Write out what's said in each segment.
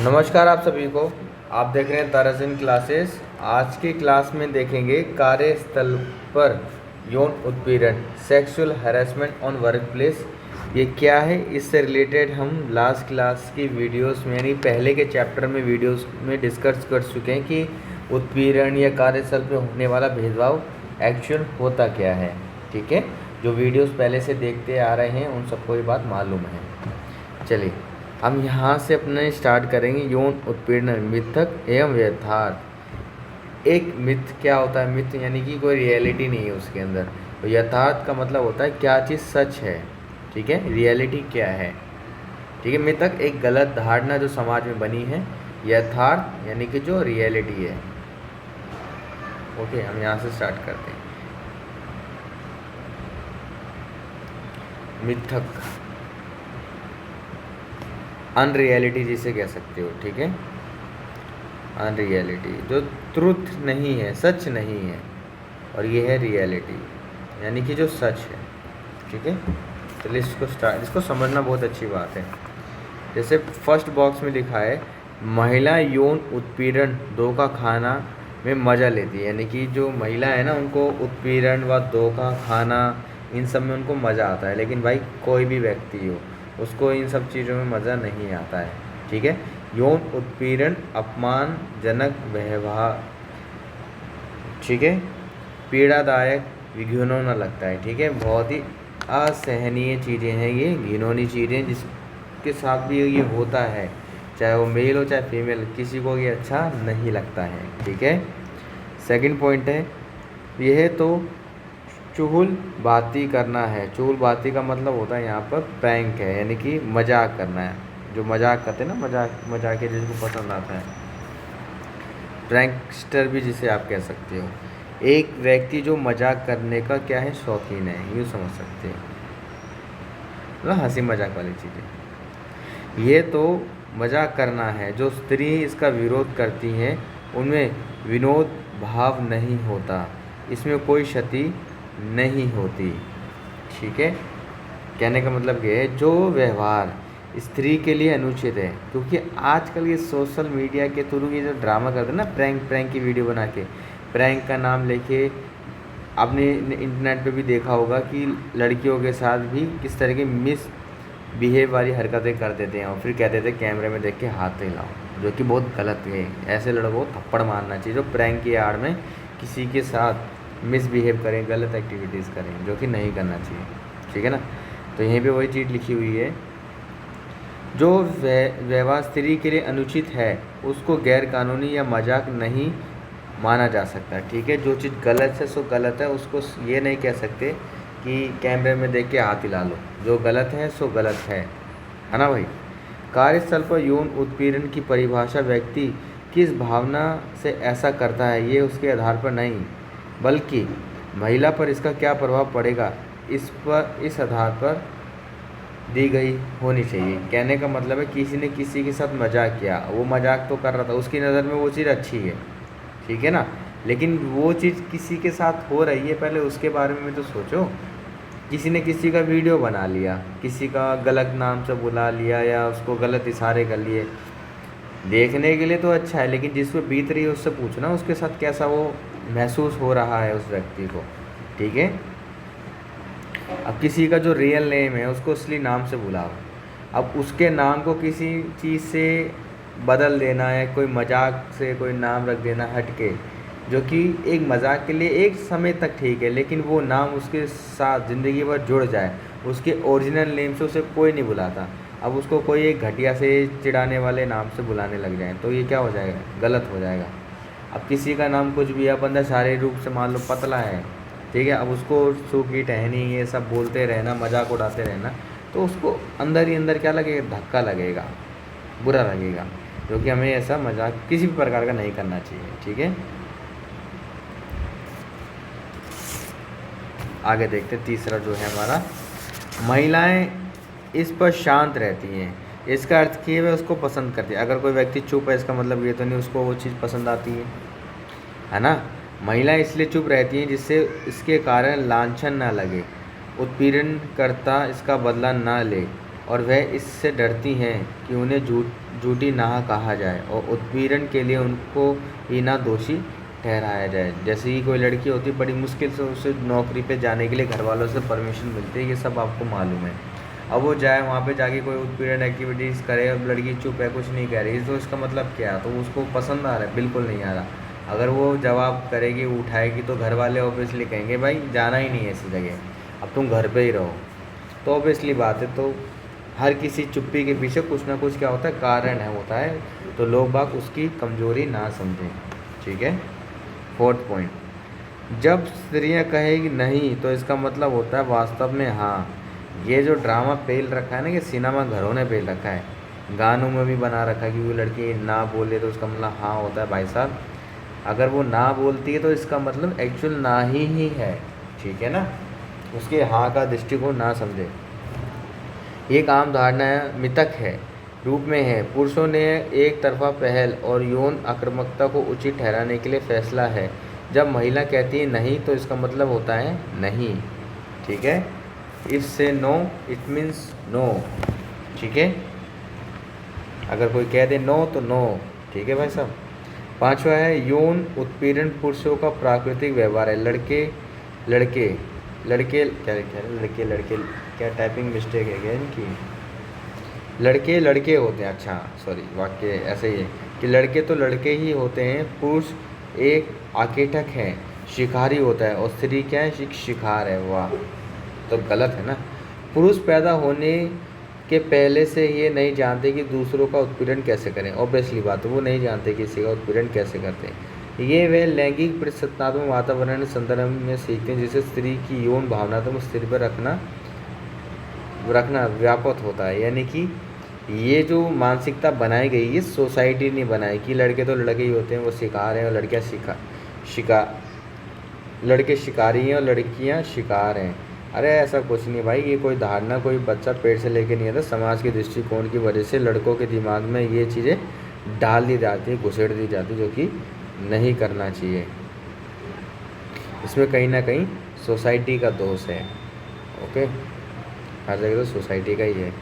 नमस्कार आप सभी को। आप देख रहे हैं तारासिन क्लासेस। आज की क्लास में देखेंगे कार्यस्थल पर यौन उत्पीड़न, sexual harassment on work place, ये क्या है। इससे रिलेटेड हम लास्ट क्लास की वीडियोस में यानी पहले के चैप्टर में वीडियोस में डिस्कस कर चुके हैं कि उत्पीड़न या कार्यस्थल पर होने वाला भेदभाव एक्चुअल होता क्या है। ठीक है, जो वीडियोस पहले से देखते आ रहे हैं उन सबको ये बात मालूम है। चलिए हम यहाँ से अपने स्टार्ट करेंगे। यौन उत्पीड़न मिथक एवं यथार्थ। एक मिथ क्या होता है? मिथ यानी कि कोई रियलिटी नहीं है उसके अंदर। तो यथार्थ का मतलब होता है क्या चीज़ सच है। ठीक है, रियलिटी क्या है। ठीक है, मिथक एक गलत धारणा जो समाज में बनी है। यथार्थ यानी कि जो रियलिटी है। ओके, हम यहाँ से स्टार्ट करते हैं। मिथक अनरियलिटी जिसे कह सकते हो। ठीक है, अनरियलिटी जो ट्रुथ नहीं है, सच नहीं है, और ये है रियलिटी यानी कि जो सच है। ठीक है, चलिए इसको समझना बहुत अच्छी बात है। जैसे फर्स्ट बॉक्स में लिखा है महिला यौन उत्पीड़न धोखा खाना में मज़ा लेती है। यानी कि जो महिला है ना, उनको उत्पीड़न व धोखा खाना इन सब में उनको मज़ा आता है। लेकिन भाई कोई भी व्यक्ति हो उसको इन सब चीज़ों में मज़ा नहीं आता है। ठीक है, यौन उत्पीड़न अपमानजनक व्यवहार, ठीक है, पीड़ादायक, घिनौना लगता है। ठीक है, बहुत ही असहनीय चीज़ें हैं ये, घिनौनी चीज़ें जिसके साथ भी ये होता है, चाहे वो मेल हो चाहे फीमेल, किसी को ये अच्छा नहीं लगता है। ठीक है, सेकंड पॉइंट है यह तो चुगल बाती करना है। चुगल बाती का मतलब होता है यहाँ पर प्रैंक है, यानी कि मजाक करना है। जो मजाक करते हैं ना, मजाक के जिसको पसंद आता है, प्रैंकस्टर भी जिसे आप कह सकते हो। एक व्यक्ति जो मजाक करने का क्या है, शौकीन है, यूँ समझ सकते हैं, मतलब हंसी मजाक वाली चीज़ें। ये तो मजाक करना है। जो स्त्री इसका विरोध करती हैं उनमें विनोद भाव नहीं होता, इसमें कोई क्षति नहीं होती। ठीक है, कहने का मतलब ये है जो व्यवहार स्त्री के लिए अनुचित है, क्योंकि आजकल ये सोशल मीडिया के थ्रू ये जो ड्रामा करते हैं ना, प्रैंक की वीडियो बना के, प्रैंक का नाम लेके आपने इंटरनेट पे भी देखा होगा कि लड़कियों के साथ भी किस तरह की मिस बिहेव वाली हरकतें कर देते हैं और फिर कहते थे कैमरे में देख के हाथ हिलाओ, जो कि बहुत गलत है। ऐसे लड़कों को थप्पड़ मारना चाहिए जो प्रैंक की आड़ में किसी के साथ मिसबिहेव करें, गलत एक्टिविटीज़ करें, जो कि नहीं करना चाहिए। ठीक है ना, तो यहीं पे वही चीज़ लिखी हुई है, जो व्यवहार स्त्री के लिए अनुचित है उसको गैर कानूनी या मजाक नहीं माना जा सकता। ठीक है, जो चीज़ गलत है सो गलत है, उसको ये नहीं कह सकते कि कैमरे में देख के हाथ हिला लो। जो गलत है सो गलत है ना भाई। कार्यस्थल पर यौन उत्पीड़न की परिभाषा व्यक्ति किस भावना से ऐसा करता है ये उसके आधार पर नहीं, बल्कि महिला पर इसका क्या प्रभाव पड़ेगा इस आधार पर दी गई होनी चाहिए। कहने का मतलब है किसी ने किसी के साथ मजाक किया, वो मजाक तो कर रहा था, उसकी नज़र में वो चीज़ अच्छी है, ठीक है ना, लेकिन वो चीज़ किसी के साथ हो रही है, पहले उसके बारे में तो सोचो। किसी ने किसी का वीडियो बना लिया, किसी का गलत नाम से बुला लिया या उसको गलत इशारे कर लिए, देखने के लिए तो अच्छा है, लेकिन जिस पर बीत रही है उससे पूछना उसके साथ कैसा वो महसूस हो रहा है उस व्यक्ति को। ठीक है, अब किसी का जो रियल नेम है उसको असली नाम से बुलाओ, अब उसके नाम को किसी चीज़ से बदल देना है, कोई मजाक से कोई नाम रख देना हटके, जो कि एक मजाक के लिए एक समय तक ठीक है, लेकिन वो नाम उसके साथ ज़िंदगी भर जुड़ जाए, उसके ओरिजिनल नेम से उसे कोई नहीं बुलाता, अब उसको कोई एक घटिया से चिढ़ाने वाले नाम से बुलाने लग जाए तो ये क्या हो जाएगा, गलत हो जाएगा। अब किसी का नाम कुछ भी है, बंदा शारीरिक रूप से मान लो पतला है, ठीक है, अब उसको सूखी टहनी ये सब बोलते रहना, मजाक उड़ाते रहना, तो उसको अंदर ही अंदर क्या लगेगा, धक्का लगेगा, बुरा लगेगा, जो कि हमें ऐसा मजाक किसी भी प्रकार का नहीं करना चाहिए। ठीक है, आगे देखते तीसरा जो है हमारा, महिलाएं इस पर शांत रहती हैं। इसका अर्थ कि वह उसको पसंद करती है। अगर कोई व्यक्ति चुप है इसका मतलब ये तो नहीं उसको वो चीज़ पसंद आती है ना। महिलाएं इसलिए चुप रहती हैं जिससे इसके कारण लांछन ना लगे, उत्पीड़न करता इसका बदला ना ले, और वह इससे डरती हैं कि उन्हें झूठी नाह कहा जाए और उत्पीड़न के लिए उनको ही ना दोषी ठहराया जाए। जैसे कि कोई लड़की होती है, बड़ी मुश्किल से उसे नौकरी पे जाने के लिए घर वालों से परमिशन मिलती है, ये सब आपको मालूम है। अब वो जाए वहाँ पे जाके कोई उत्पीड़न एक्टिविटीज़ करे, अब लड़की चुप है, कुछ नहीं कह रही, तो इसका मतलब क्या है? तो उसको पसंद आ रहा है? बिल्कुल नहीं आ रहा। अगर वो जवाब करेगी, उठाएगी, तो घर वाले ऑब्वियसली कहेंगे भाई जाना ही नहीं है ऐसी जगह, अब तुम घर पे ही रहो। तो ऑब्वियसली बात है, तो हर किसी चुप्पी के पीछे कुछ ना कुछ क्या होता है, कारण है होता है, तो लोग बाग उसकी कमज़ोरी ना समझें। ठीक है। 4th पॉइंट, जब स्त्रियां कहेगी नहीं तो इसका मतलब होता है वास्तव में हाँ। ये जो ड्रामा पेल रखा है ना, कि सिनेमा घरों ने पेल रखा है, गानों में भी बना रखा है कि वो लड़की ना बोले तो उसका मतलब हाँ होता है। भाई साहब, अगर वो ना बोलती है तो इसका मतलब एक्चुअल ना ही है। ठीक है ना, उसके हाँ का दृष्टिकोण ना समझे। एक आम धारणा मिथक है रूप में है, पुरुषों ने एक तरफा पहल और यौन आक्रामकता को उचित ठहराने के लिए फैसला है। जब महिला कहती है नहीं तो इसका मतलब होता है नहीं। ठीक है। इफ से नो इट मीन्स नो। ठीक है। अगर कोई कह दे नो तो नो। ठीक है भाई साहब। 5वां है यौन उत्पीड़न पुरुषों का प्राकृतिक व्यवहार है। लड़के लड़के लड़के क्या लिखा है, लड़के लड़के क्या टाइपिंग मिस्टेक है क्या इनकी? लड़के लड़के होते हैं, अच्छा सॉरी, वाक्य ऐसे ही है कि लड़के तो लड़के ही होते हैं, पुरुष एक आकेटक है, शिकारी होता है, और स्त्री क्या है, एक शिकार है। वाह, तो गलत है ना। पुरुष पैदा होने के पहले से ये नहीं जानते कि दूसरों का उत्पीड़न कैसे करें। ऑब्वियसली बात है, वो नहीं जानते किसी का उत्पीड़न कैसे करते हैं। ये वे लैंगिक प्रतिस्पर्धात्मक वातावरण संदर्भ में सीखते हैं जिसे स्त्री की यौन भावनात्मक स्थिति पर रखना व्यापक होता है। यानी कि ये जो मानसिकता बनाई गई, ये सोसाइटी ने बनाई कि लड़के तो लड़के ही होते हैं, वो शिकार हैं, और लड़कियाँ लड़के शिकारी हैं और लड़कियाँ शिकार हैं। अरे ऐसा कुछ नहीं भाई, ये कोई धारणा कोई बच्चा पेट से लेके नहीं आता, समाज के दृष्टिकोण की वजह से लड़कों के दिमाग में ये चीज़ें डाल दी जाती है, घुसेड़ दी जाती है, जो कि नहीं करना चाहिए। इसमें कहीं ना कहीं सोसाइटी का दोष है। ओके, हर जगह तो सोसाइटी का ही है।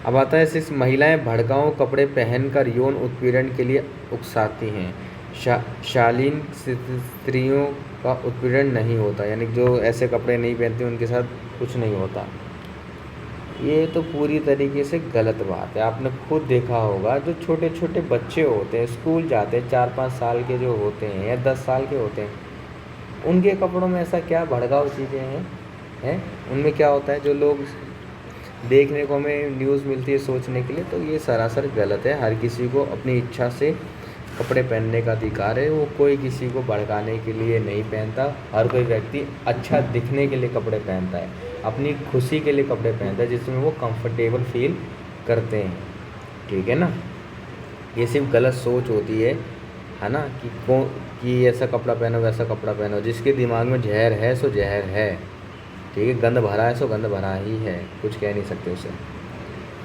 अब आता है 6, महिलाएं भड़काऊ कपड़े पहनकर यौन उत्पीड़न के लिए उकसाती हैं। शालीन स्त्रियों का उत्पीड़न नहीं होता, यानी जो ऐसे कपड़े नहीं पहनती उनके साथ कुछ नहीं होता। ये तो पूरी तरीके से गलत बात है। आपने खुद देखा होगा, जो छोटे छोटे बच्चे होते हैं, स्कूल जाते हैं, 4-5 साल के जो होते हैं या 10 साल के होते हैं, उनके कपड़ों में ऐसा क्या भड़काऊ चीज़ें हैं? उनमें क्या होता है जो लोग देखने को हमें न्यूज़ मिलती है सोचने के लिए, तो ये सरासर गलत है। हर किसी को अपनी इच्छा से कपड़े पहनने का अधिकार है, वो कोई किसी को भड़काने के लिए नहीं पहनता। हर कोई व्यक्ति अच्छा दिखने के लिए कपड़े पहनता है, अपनी खुशी के लिए कपड़े पहनता है, जिसमें वो कंफर्टेबल फील करते हैं। ठीक है ना। ये सिर्फ गलत सोच होती है ना, कि ऐसा कपड़ा पहनो वैसा कपड़ा पहनो। जिसके दिमाग में जहर है सो जहर है। ठीक है, गंद भरा है सो गंद भरा ही है, कुछ कह नहीं सकते उसे।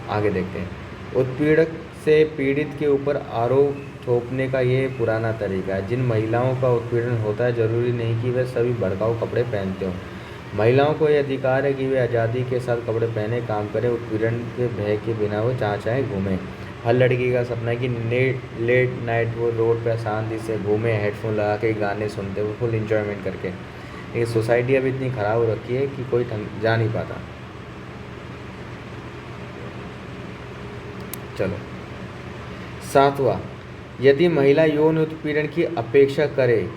आगे देखते हैं। उत्पीड़क से पीड़ित के ऊपर आरोप थोपने का ये पुराना तरीका है। जिन महिलाओं का उत्पीड़न होता है, ज़रूरी नहीं कि वे सभी भड़काऊ कपड़े पहनते हों। महिलाओं को यह अधिकार है कि वे आज़ादी के साथ कपड़े पहने काम करें, उत्पीड़न के भय के बिना वो जहाँ चाहे घूमें। हर लड़की का सपना है कि लेट नाइट वो रोड पर शांति से घूमे, हेडफोन लगा के गाने सुनते हुए, फुल इंजॉयमेंट करके। ये सोसाइटी अब इतनी ख़राब हो रखी है कि कोई जा नहीं पाता। चलो 7वां, यदि महिला यौन उत्पीड़न की अपेक्षा करे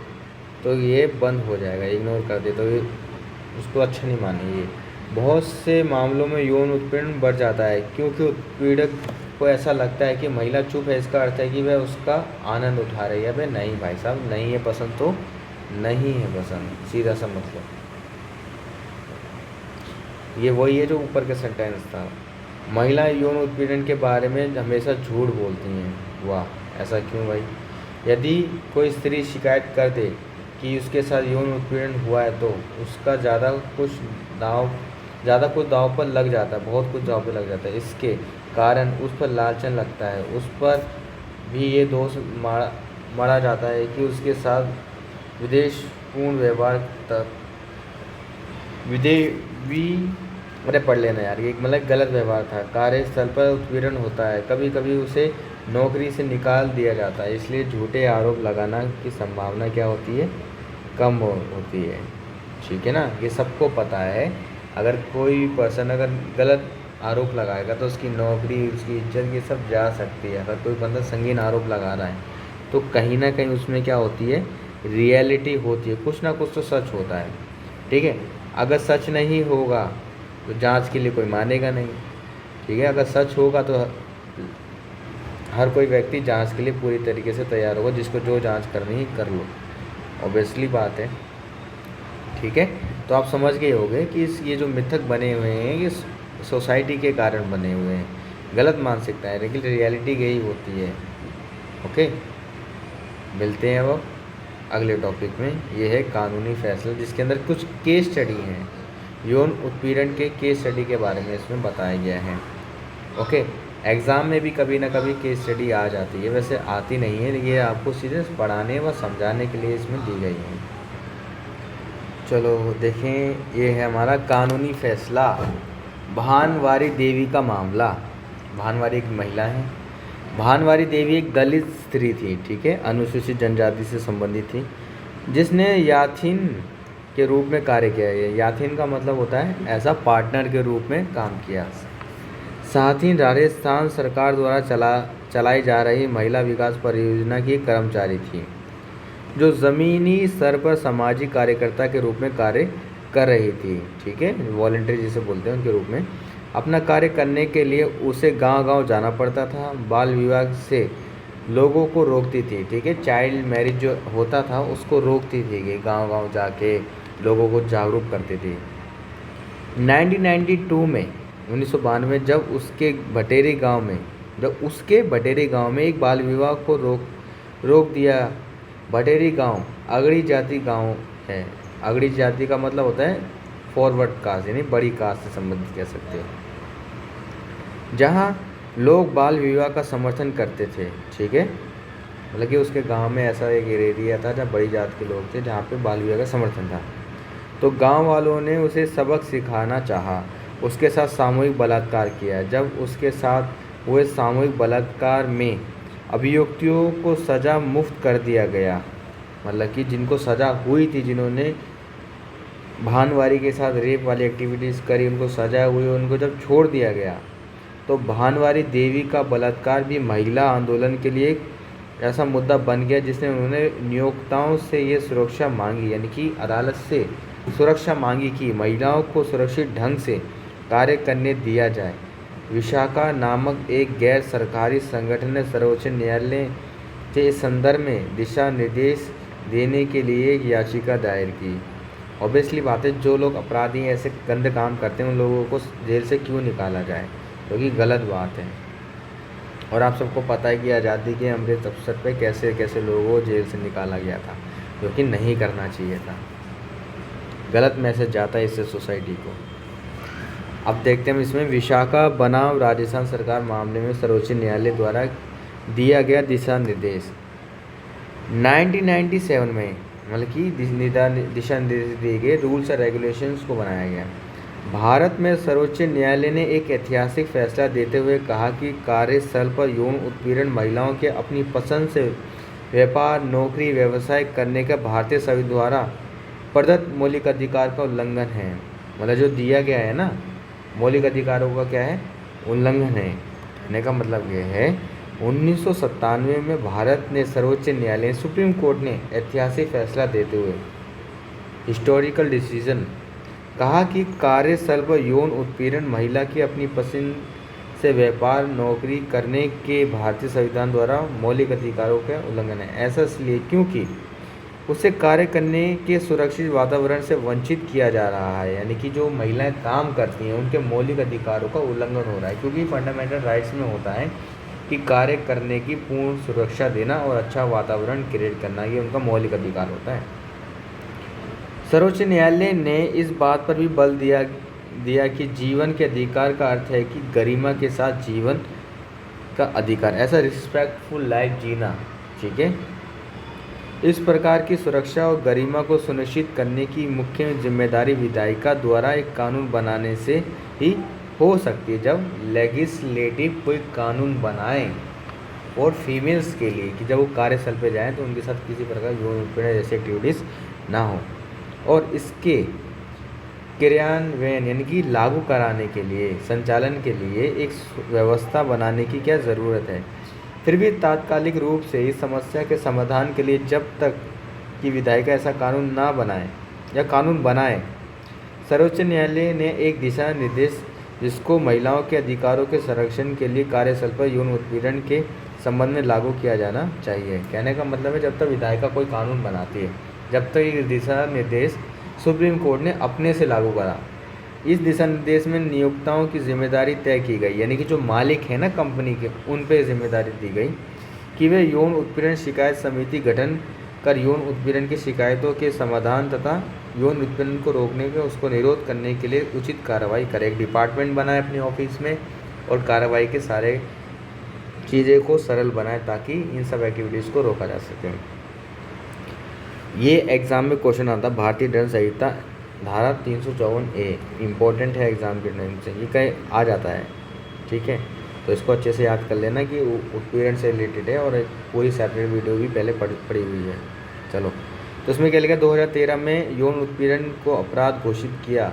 तो ये बंद हो जाएगा, इग्नोर कर दे तो ये उसको अच्छा नहीं मानेगी। बहुत से मामलों में यौन उत्पीड़न बढ़ जाता है क्योंकि उत्पीड़क को ऐसा लगता है कि महिला चुप है, इसका अर्थ है कि वह उसका आनंद उठा रही है। भाई नहीं भाई साहब, नहीं है पसंद तो नहीं है पसंद, सीधा सा मतलब। ये वही है जो ऊपर के सेंटेंस था। महिला यौन उत्पीड़न के बारे में हमेशा झूठ बोलती हैं। वाह, ऐसा क्यों भाई? यदि कोई स्त्री शिकायत कर दे कि उसके साथ यौन उत्पीड़न हुआ है तो उसका ज़्यादा कुछ दाव पर लग जाता है, बहुत कुछ दाव पर लग जाता है। इसके कारण उस पर लालचन लगता है, उस पर भी ये दोष मढ़ा जाता है कि उसके साथ विद्वेषपूर्ण व्यवहार अरे पढ़ लेना यार, ये मतलब गलत व्यवहार था। कार्यस्थल पर उत्पीड़न होता है, कभी कभी उसे नौकरी से निकाल दिया जाता है, इसलिए झूठे आरोप लगाना की संभावना क्या होती है, कम होती है। ठीक है ना, ये सबको पता है। अगर कोई पर्सन अगर गलत आरोप लगाएगा तो उसकी नौकरी, उसकी इज्जत, ये सब जा सकती है। अगर कोई बंदा संगीन आरोप लगा रहा है तो कहीं ना कहीं उसमें क्या होती है, रियलिटी होती है, कुछ ना कुछ तो सच होता है। ठीक है, अगर सच नहीं होगा तो जांच के लिए कोई मानेगा नहीं। ठीक है, अगर सच होगा तो हर कोई व्यक्ति जांच के लिए पूरी तरीके से तैयार होगा, जिसको जो जांच करनी है कर लो, ऑब्वियसली बात है। ठीक है, तो आप समझ गए होंगे कि ये जो मिथक बने हुए हैं ये सोसाइटी के कारण बने हुए हैं, गलत मानसिकता है, लेकिन रियलिटी यही होती है। ओके, मिलते हैं अब अगले टॉपिक में। ये है कानूनी फैसला, जिसके अंदर कुछ केस स्टडी हैं, यौन उत्पीड़न के केस स्टडी के बारे में इसमें बताया गया है। ओके, एग्ज़ाम में भी कभी ना कभी केस स्टडी आ जाती है, वैसे आती नहीं है, ये आपको सीधे पढ़ाने व समझाने के लिए इसमें दी गई है। चलो देखें, ये है हमारा कानूनी फैसला, भानवारी देवी का मामला। भानवारी एक महिला है। भानवारी देवी एक दलित स्त्री थी, ठीक है, अनुसूचित जनजाति से संबंधित थी, जिसने याथिन के रूप में कार्य किया है। याथिन का मतलब होता है ऐसा पार्टनर के रूप में काम किया। साथ ही राजस्थान सरकार द्वारा चलाई जा रही महिला विकास परियोजना की कर्मचारी थी, जो ज़मीनी स्तर पर सामाजिक कार्यकर्ता के रूप में कार्य कर रही थी। ठीक है, वॉलंटियर जिसे बोलते हैं उनके रूप में। अपना कार्य करने के लिए उसे गांव-गांव जाना पड़ता था, बाल विवाह से लोगों को रोकती थी। ठीक है, चाइल्ड मैरिज जो होता था उसको रोकती थी, कि गांव-गांव जाके लोगों को जागरूक करती थी। 1992 में 1992 जब उसके भटेरी गांव में एक बाल विवाह को रोक दिया। भटेरी गांव अगड़ी जाति गांव है। अगड़ी जाति का मतलब होता है फॉरवर्ड कास्ट, यानी बड़ी कास्ट से संबंधित कह सकते हो, जहां लोग बाल विवाह का समर्थन करते थे। ठीक है, मतलब कि उसके गांव में ऐसा एक एरिया था जहाँ बड़ी जात के लोग थे, जहाँ पे बाल विवाह का समर्थन था। तो गांव वालों ने उसे सबक सिखाना चाहा, उसके साथ सामूहिक बलात्कार किया। जब उसके साथ हुए सामूहिक बलात्कार में अभियुक्तों को सज़ा मुफ्त कर दिया गया, मतलब कि जिनको सज़ा हुई थी, जिन्होंने भानवारी के साथ रेप वाली एक्टिविटीज़ करी, उनको सज़ा हुई, उनको जब छोड़ दिया गया, तो भानवारी देवी का बलात्कार भी महिला आंदोलन के लिए एक ऐसा मुद्दा बन गया जिसने उन्होंने नियोक्ताओं से ये सुरक्षा मांगी, यानी कि अदालत से सुरक्षा मांगी कि महिलाओं को सुरक्षित ढंग से कार्य करने दिया जाए। विशाखा नामक एक गैर सरकारी संगठन ने सर्वोच्च न्यायालय से इस संदर्भ में दिशा निर्देश देने के लिए एक याचिका दायर की। ऑब्वियसली बात है, जो लोग अपराधी ऐसे गंदे काम करते हैं उन लोगों को जेल से क्यों निकाला जाए, क्योंकि गलत बात है। और आप सबको पता है कि आज़ादी के अमृत अवसर पे कैसे कैसे लोगों को जेल से निकाला गया था, जो कि नहीं करना चाहिए था। गलत मैसेज जाता है इससे सोसाइटी को। अब देखते हैं इसमें विशाखा बनाम राजस्थान सरकार मामले में सर्वोच्च न्यायालय द्वारा दिया गया दिशा निर्देश। 1997 में मतलब कि दिशा निर्देश दिए गए, रूल्स और रेगुलेशंस को बनाया गया। भारत में सर्वोच्च न्यायालय ने एक ऐतिहासिक फैसला देते हुए कहा कि कार्यस्थल पर यौन उत्पीड़न महिलाओं के अपनी पसंद से व्यापार, नौकरी, व्यवसाय करने का भारतीय संविधान द्वारा प्रदत्त मौलिक अधिकार का उल्लंघन है। मतलब जो दिया गया है ना, मौलिक अधिकारों का क्या है, उल्लंघन है। कहने का मतलब ये है 1997 में भारत ने सर्वोच्च न्यायालय सुप्रीम कोर्ट ने ऐतिहासिक फैसला देते हुए हिस्टोरिकल डिसीजन कहा कि कार्यस्थल पर यौन उत्पीड़न महिला की अपनी पसंद से व्यापार, नौकरी करने के भारतीय संविधान द्वारा मौलिक अधिकारों का उल्लंघन है। ऐसा इसलिए क्योंकि उसे कार्य करने के सुरक्षित वातावरण से वंचित किया जा रहा है, यानी कि जो महिलाएं काम करती हैं उनके मौलिक अधिकारों का उल्लंघन हो रहा है, क्योंकि फंडामेंटल राइट्स में होता है कि कार्य करने की पूर्ण सुरक्षा देना और अच्छा वातावरण क्रिएट करना, ये उनका मौलिक अधिकार होता है। सर्वोच्च न्यायालय ने इस बात पर भी बल दिया कि जीवन के अधिकार का अर्थ है कि गरिमा के साथ जीवन का अधिकार, ऐसा रिस्पेक्टफुल लाइफ जीना। ठीक है, इस प्रकार की सुरक्षा और गरिमा को सुनिश्चित करने की मुख्य जिम्मेदारी विधायिका द्वारा एक कानून बनाने से ही हो सकती है। जब लेजिस्लेटिव कोई कानून बनाए और फीमेल्स के लिए कि जब वो कार्यस्थल पे जाएं तो उनके साथ किसी प्रकार यौन उत्पीड़न जैसी एक्टिविटीज़ ना हो, और इसके क्रियान्वयन यानी कि लागू कराने के लिए, संचालन के लिए एक व्यवस्था बनाने की क्या ज़रूरत है। फिर भी तात्कालिक रूप से इस समस्या के समाधान के लिए जब तक कि विधायिका ऐसा कानून ना बनाए या कानून बनाए, सर्वोच्च न्यायालय ने एक दिशा निर्देश जिसको महिलाओं के अधिकारों के संरक्षण के लिए कार्यस्थल पर यौन उत्पीड़न के संबंध में लागू किया जाना चाहिए। कहने का मतलब है जब तक विधायिका कोई कानून बनाती है, जब तक ये दिशा निर्देश सुप्रीम कोर्ट ने अपने से लागू करा। इस दिशा निर्देश में नियोक्ताओं की जिम्मेदारी तय की गई, यानी कि जो मालिक है ना कंपनी के, उन पे जिम्मेदारी दी गई कि वे यौन उत्पीड़न शिकायत समिति गठन कर यौन उत्पीड़न की शिकायतों के समाधान तथा यौन उत्पीड़न को रोकने के उसको निरोध करने के लिए उचित कार्रवाई करे। एक डिपार्टमेंट बनाए अपने ऑफिस में और कार्रवाई के सारे चीज़ें को सरल बनाए ताकि इन सब एक्टिविटीज़ को रोका जा सके। ये एग्ज़ाम में क्वेश्चन आता है, भारतीय दंड संहिता धारा 354A इम्पोर्टेंट है एग्ज़ाम के टाइम से, ये कहीं आ जाता है, ठीक है। तो इसको अच्छे से याद कर लेना कि उत्पीड़न से रिलेटेड है और एक पूरी सेपरेट वीडियो भी पहले पड़ी हुई है। चलो, तो इसमें क्या लिखा, 2013 में यौन उत्पीड़न को अपराध घोषित किया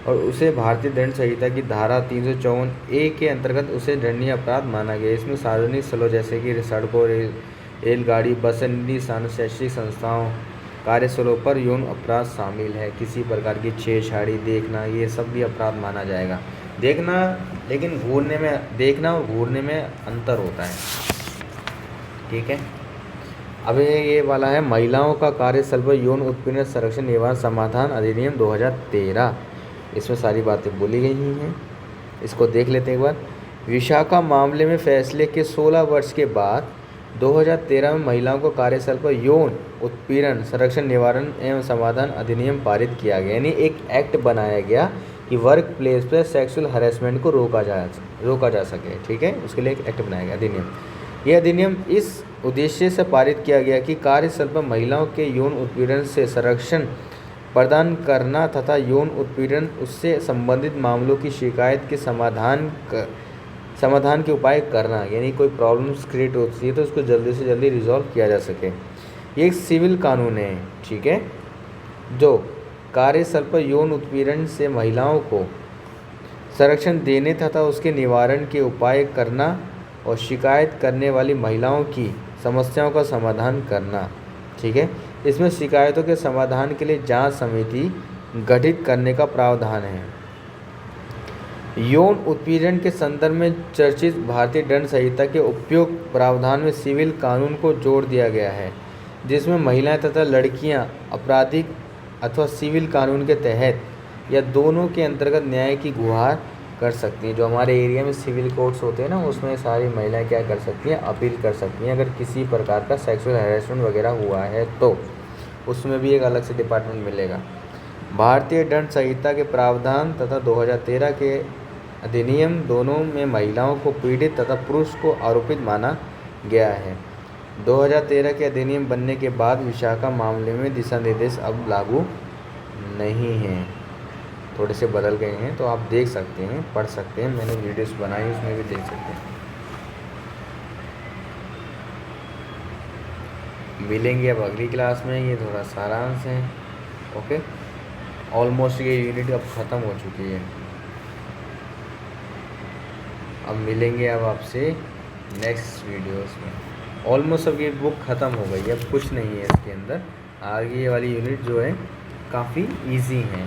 और उसे भारतीय दंड संहिता की धारा 354A के अंतर्गत उसे दंडनीय अपराध माना गया। इसमें सार्वजनिक स्थलों जैसे कि सड़कों, रेलगाड़ी, बस, अन्य शैक्षिक संस्थाओं, कार्यस्थलों पर यौन अपराध शामिल है। किसी प्रकार की छेड़छाड़ी, देखना, ये सब भी अपराध माना जाएगा। देखना, लेकिन घूरने में, देखना और घूरने में अंतर होता है, ठीक है। अब ये वाला है महिलाओं का कार्यस्थल पर यौन उत्पीड़न संरक्षण निवारण समाधान अधिनियम 2013। इसमें सारी बातें बोली गई हैं, इसको देख लेते हैं एक बार। विशाखा मामले में फैसले के 16 वर्ष के बाद 2013 में महिलाओं को कार्यस्थल पर यौन उत्पीड़न संरक्षण निवारण एवं समाधान अधिनियम पारित किया गया, यानी एक एक्ट बनाया गया कि वर्क प्लेस पर सेक्सुअल हरेसमेंट को रोका जा सके, ठीक है। उसके लिए एक एक्ट बनाया गया, अधिनियम। यह अधिनियम इस उद्देश्य से पारित किया गया कि कार्यस्थल पर महिलाओं के यौन उत्पीड़न से संरक्षण प्रदान करना तथा यौन उत्पीड़न उससे संबंधित मामलों की शिकायत के समाधान के उपाय करना, यानी कोई प्रॉब्लम्स क्रिएट होती है तो उसको जल्दी से जल्दी रिजॉल्व किया जा सके। ये एक सिविल कानून है, ठीक है, जो कार्यस्थल पर यौन उत्पीड़न से महिलाओं को संरक्षण देने तथा उसके निवारण के उपाय करना और शिकायत करने वाली महिलाओं की समस्याओं का समाधान करना, ठीक है। इसमें शिकायतों के समाधान के लिए जांच समिति गठित करने का प्रावधान है। यौन उत्पीड़न के संदर्भ में चर्चित भारतीय दंड संहिता के उपयुक्त प्रावधान में सिविल कानून को जोड़ दिया गया है, जिसमें महिलाएं तथा लड़कियां आपराधिक अथवा सिविल कानून के तहत या दोनों के अंतर्गत न्याय की गुहार कर सकती हैं। जो हमारे एरिया में सिविल कोर्ट्स होते हैं ना, उसमें सारी महिलाएं क्या कर सकती हैं, अपील कर सकती हैं। अगर किसी प्रकार का सेक्सुअल हैरेसमेंट वगैरह हुआ है तो उसमें भी एक अलग से डिपार्टमेंट मिलेगा। भारतीय दंड संहिता के प्रावधान तथा 2013 के अधिनियम दोनों में महिलाओं को पीड़ित तथा पुरुष को आरोपित माना गया है। 2013 के अधिनियम बनने के बाद विशाखा मामले में दिशा निर्देश अब लागू नहीं हैं, थोड़े से बदल गए हैं, तो आप देख सकते हैं, पढ़ सकते हैं, मैंने वीडियोस बनाई उसमें भी देख सकते हैं। मिलेंगे अब अगली क्लास में, ये थोड़ा सारांश है, ओके। ऑलमोस्ट ये यूनिट अब ख़त्म हो चुकी है। अब मिलेंगे अब आपसे नेक्स्ट वीडियोस में। ऑलमोस्ट अब ये बुक ख़त्म हो गई है, अब कुछ नहीं है इसके अंदर। आगे ये वाली यूनिट जो है काफ़ी इजी है,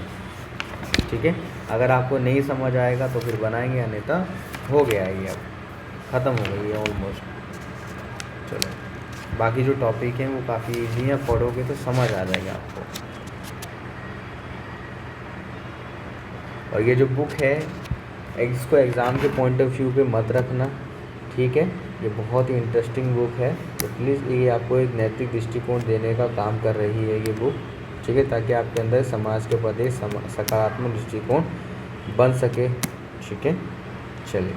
ठीक है। अगर आपको नहीं समझ आएगा तो फिर बनाएंगे, अन्यथा हो गया है, ये अब ख़त्म हो गई है ऑलमोस्ट। चलो, बाकी जो टॉपिक हैं वो काफ़ी इजी हैं, पढ़ोगे तो समझ आ जाएगा आपको। और ये जो बुक है इसको एग्ज़ाम के पॉइंट ऑफ व्यू पे मत रखना, ठीक है। ये बहुत ही इंटरेस्टिंग बुक है, तो प्लीज़ ये आपको एक नैतिक दृष्टिकोण देने का काम कर रही है ये बुक, ठीक है, ताकि आपके अंदर समाज के प्रति सकारात्मक दृष्टिकोण बन सके, ठीक है। चलिए।